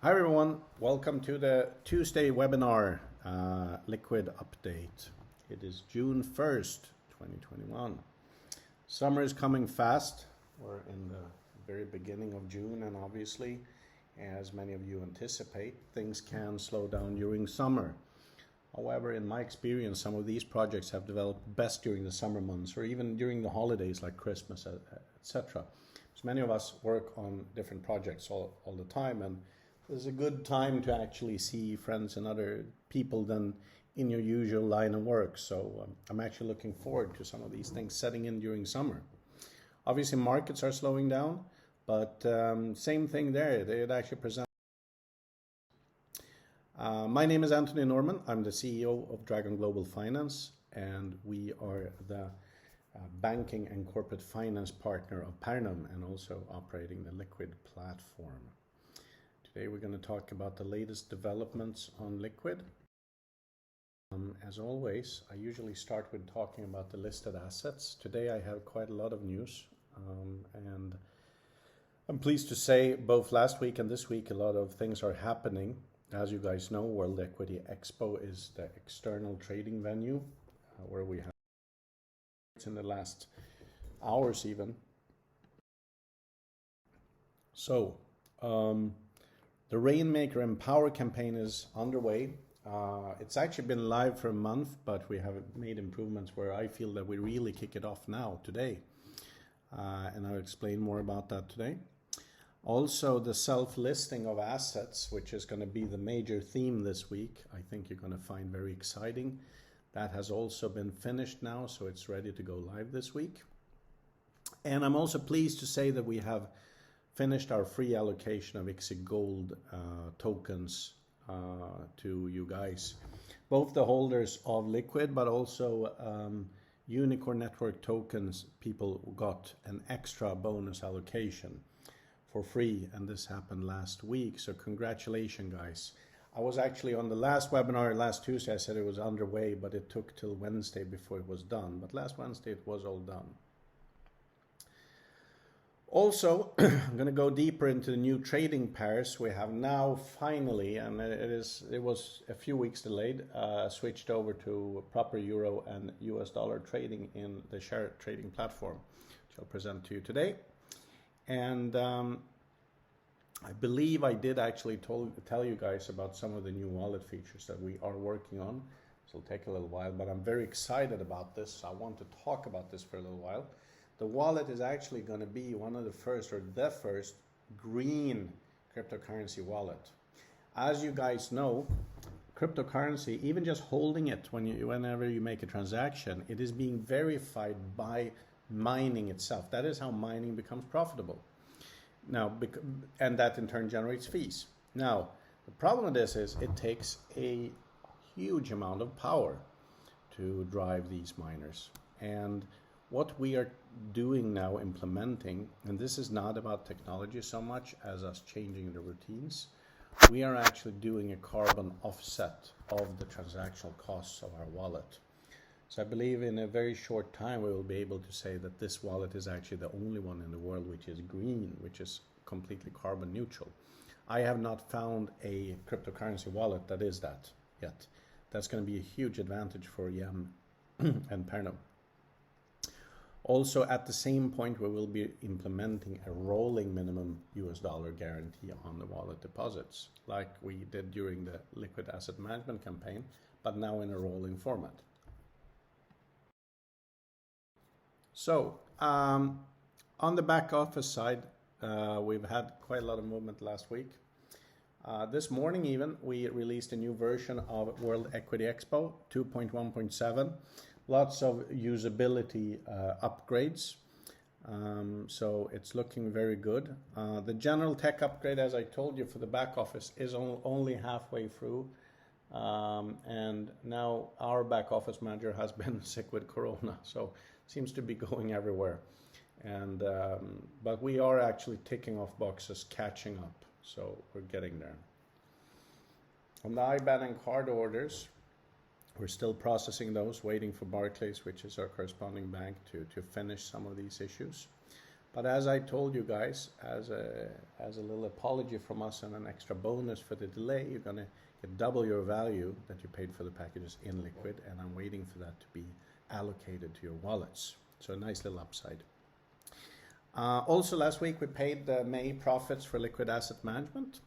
Hi everyone, welcome to the Tuesday webinar, Liquid update. It is June 1st, 2021. Summer is coming fast. We're in the very beginning of June, and obviously, as many of you anticipate, things can slow down during summer. However, in my experience, some of these projects have developed best during the summer months or even during the holidays like Christmas, etc. So many of us work on different projects all the time, and it's a good time to actually see friends and other people than in your usual line of work. So I'm actually looking forward to some of these things setting in during summer. Obviously, markets are slowing down, but same thing there. They actually present. My name is Anthony Norman. I'm the CEO of Dragon Global Finance, and we are the banking and corporate finance partner of Pernum and also operating the Likquid platform. Today we're going to talk about the latest developments on Likquid. As always, I usually start with talking about the listed assets. Today I have quite a lot of news, and I'm pleased to say both last week and this week a lot of things are happening. As you guys know, World Equity Expo is the external trading venue where we have in the last hours even. So the Rainmaker Empower campaign is underway. It's actually been live for a month, but we have made improvements where I feel that we really kick it off now, today. And I'll explain more about that today. Also, the self-listing of assets, which is going to be the major theme this week, I think you're going to find very exciting. That has also been finished now, so it's ready to go live this week. And I'm also pleased to say that we have finished our free allocation of ICSI Gold tokens to you guys. Both the holders of Likquid, but also Unicorn Network tokens, people got an extra bonus allocation for free, and this happened last week. So congratulations, guys. I was actually on the last webinar last Tuesday. I said it was underway, but it took till Wednesday before it was done. But last Wednesday it was all done. Also, I'm going to go deeper into the new trading pairs. We have now finally, and it was a few weeks delayed, switched over to proper euro and US dollar trading in the share trading platform, which I'll present to you today. And I believe I did actually tell you guys about some of the new wallet features that we are working on. So it'll take a little while, but I'm very excited about this. I want to talk about this for a little while. The wallet is actually going to be one of the first, or the first, green cryptocurrency wallet. As you guys know, cryptocurrency, even just holding it whenever you make a transaction, it is being verified by mining itself. That is how mining becomes profitable. Now, and that in turn generates fees. Now, the problem with this is it takes a huge amount of power to drive these miners. And what we are doing now, implementing, and this is not about technology so much as us changing the routines, we are actually doing a carbon offset of the transactional costs of our wallet. So I believe in a very short time we will be able to say that this wallet is actually the only one in the world which is green, which is completely carbon neutral. I have not found a cryptocurrency wallet that is that yet. That's going to be a huge advantage for YAM and Pernum. Also, at the same point, we will be implementing a rolling minimum US dollar guarantee on the wallet deposits, like we did during the Liquid Asset Management campaign, but now in a rolling format. So, on the back office side, we've had quite a lot of movement last week. This morning even, we released a new version of World Equity Expo 2.1.7. Lots of usability upgrades. So it's looking very good. The general tech upgrade, as I told you, for the back office is only halfway through. And now our back office manager has been sick with Corona, so seems to be going everywhere. And but we are actually ticking off boxes, catching up. So we're getting there. On the IBAN and card orders, we're still processing those, waiting for Barclays, which is our corresponding bank, to finish some of these issues. But as I told you guys, as a little apology from us and an extra bonus for the delay, you're going to get double your value that you paid for the packages in Likquid, and I'm waiting for that to be allocated to your wallets. So a nice little upside. Also last week we paid the May profits for Likquid Asset Management.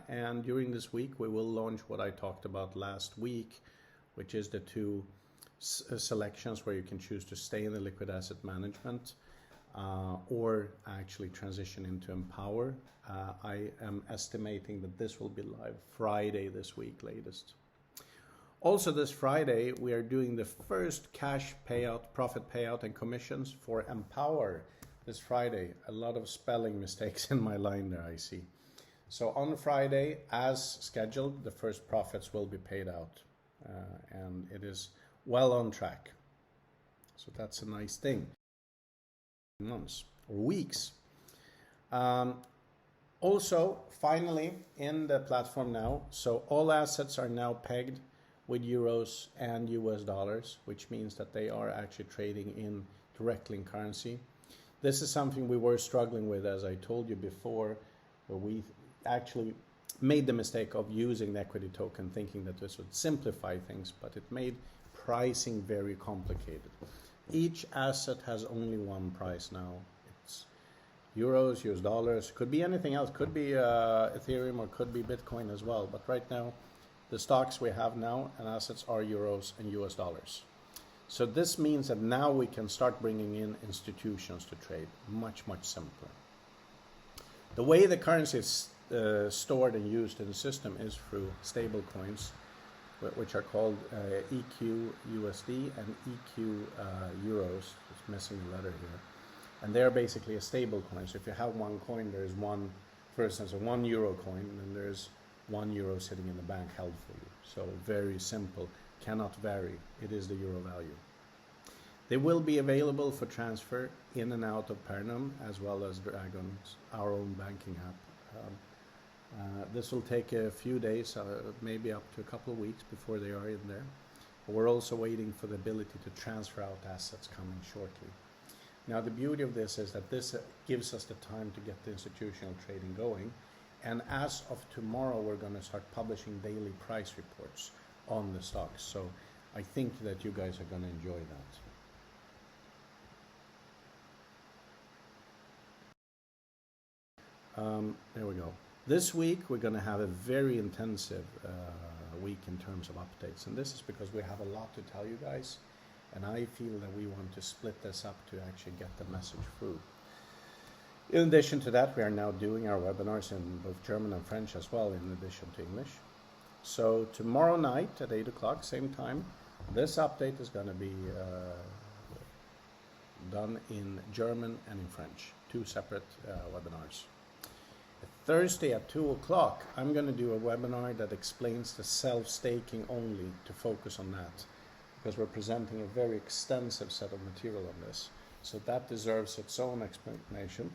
And during this week we will launch what I talked about last week, which is the two selections where you can choose to stay in the Likquid Asset Management or actually transition into Empower. I am estimating that this will be live Friday this week latest. Also this Friday we are doing the first cash payout, profit payout and commissions for Empower this Friday. A lot of spelling mistakes in my line there, I see. So on Friday, as scheduled, the first profits will be paid out, and it is well on track. So that's a nice thing. Months or weeks. Also, finally, in the platform now, so all assets are now pegged with euros and US dollars, which means that they are actually trading in directly in currency. This is something we were struggling with, as I told you before, where we actually made the mistake of using the equity token thinking that this would simplify things, but it made pricing very complicated. Each asset has only one price now. It's euros, US dollars, could be anything else, could be Ethereum or could be Bitcoin as well. But right now, the stocks we have now and assets are euros and US dollars. So this means that now we can start bringing in institutions to trade much, much simpler. The way the currency is stored and used in the system is through stable coins, which are called EQ USD and EQ Euros. It's missing a letter here. And they're basically a stable coin. So if you have one coin, there's one, for instance, a €1 coin, and then there's €1 sitting in the bank held for you. So very simple, cannot vary. It is the euro value. They will be available for transfer in and out of Pernum, as well as Dragon's, our own banking app. This will take a few days, maybe up to a couple of weeks before they are in there. But we're also waiting for the ability to transfer out assets coming shortly. Now the beauty of this is that this gives us the time to get the institutional trading going. And as of tomorrow, we're going to start publishing daily price reports on the stocks. So I think that you guys are going to enjoy that. There we go. This week we're going to have a very intensive week in terms of updates, and this is because we have a lot to tell you guys, and I feel that we want to split this up to actually get the message through. In addition to that, we are now doing our webinars in both German and French as well, in addition to English. So tomorrow night at 8 o'clock, same time, this update is going to be done in German and in French, two separate webinars. Thursday at 2 o'clock, I'm going to do a webinar that explains the self-staking only, to focus on that, because we're presenting a very extensive set of material on this. So that deserves its own explanation.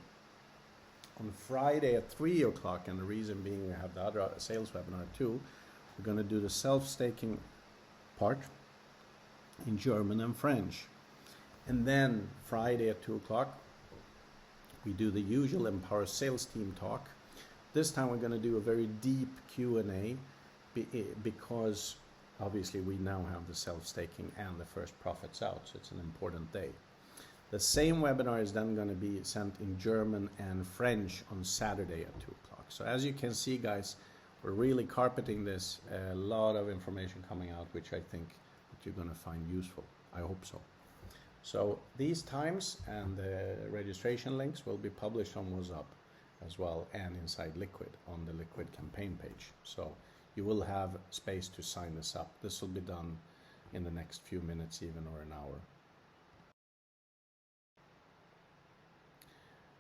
On Friday at 3 o'clock, and the reason being we have the other sales webinar too, we're going to do the self-staking part in German and French. And then Friday at 2 o'clock, we do the usual Empower sales team talk. This time we're going to do a very deep Q&A because obviously we now have the self-staking and the first profits out, so it's an important day. The same webinar is then going to be sent in German and French on Saturday at 2 o'clock. So as you can see, guys, we're really carpeting this, a lot of information coming out, which I think that you're going to find useful. I hope so. So these times and the registration links will be published on WhatsApp as well, and inside Likquid on the Likquid campaign page. So you will have space to sign this up. This will be done in the next few minutes even, or an hour.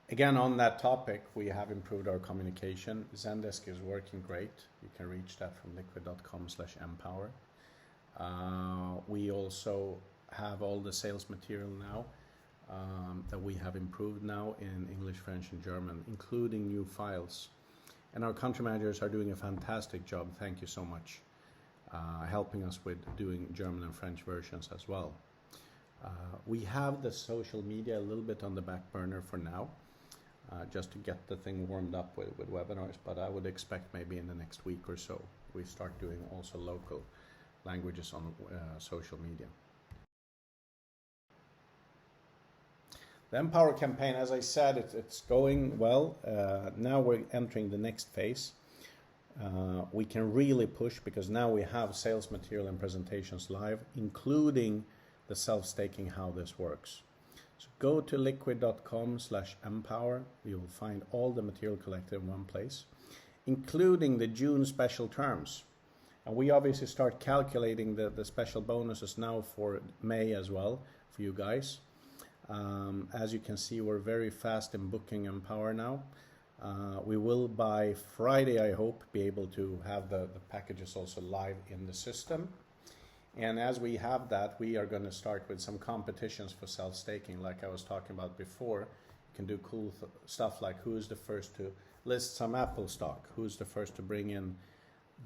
Again, on that topic, we have improved our communication. Zendesk is working great. You can reach that from liquid.com/empower. We also have all the sales material now that we have improved now in English, French, and German, including new files. And our country managers are doing a fantastic job. Thank you so much, helping us with doing German and French versions as well. We have the social media a little bit on the back burner for now, just to get the thing warmed up with webinars, but I would expect maybe in the next week or so we start doing also local languages on social media. The Empower campaign, as I said, it's going well. Now we're entering the next phase. We can really push because now we have sales material and presentations live, including the self-staking, how this works. So go to liquid.com/empower. You will find all the material collected in one place, including the June special terms. And we obviously start calculating the special bonuses now for May as well for you guys. As you can see, we're very fast in booking Empower now. We will by Friday, I hope, be able to have the packages also live in the system. And as we have that, we are going to start with some competitions for self-staking, like I was talking about before. You can do cool stuff like who's the first to list some Apple stock, who's the first to bring in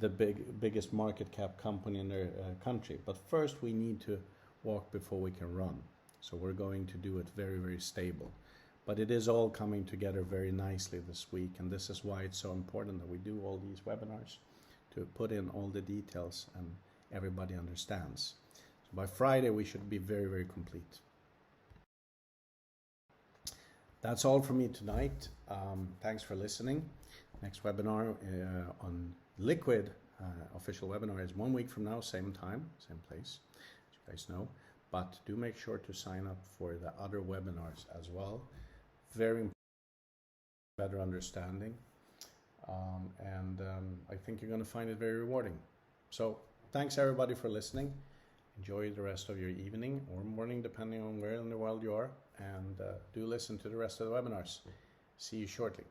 the biggest market cap company in their country. But first we need to walk before we can run. So we're going to do it very, very stable. But it is all coming together very nicely this week, and this is why it's so important that we do all these webinars, to put in all the details and everybody understands. So by Friday we should be very, very complete. That's all from me tonight. Thanks for listening. Next webinar on Likquid, official webinar, is 1 week from now, same time, same place, as you guys know. But do make sure to sign up for the other webinars as well. Very important, better understanding. I think you're going to find it very rewarding. So thanks everybody for listening. Enjoy the rest of your evening or morning, depending on where in the world you are. And do listen to the rest of the webinars. See you shortly.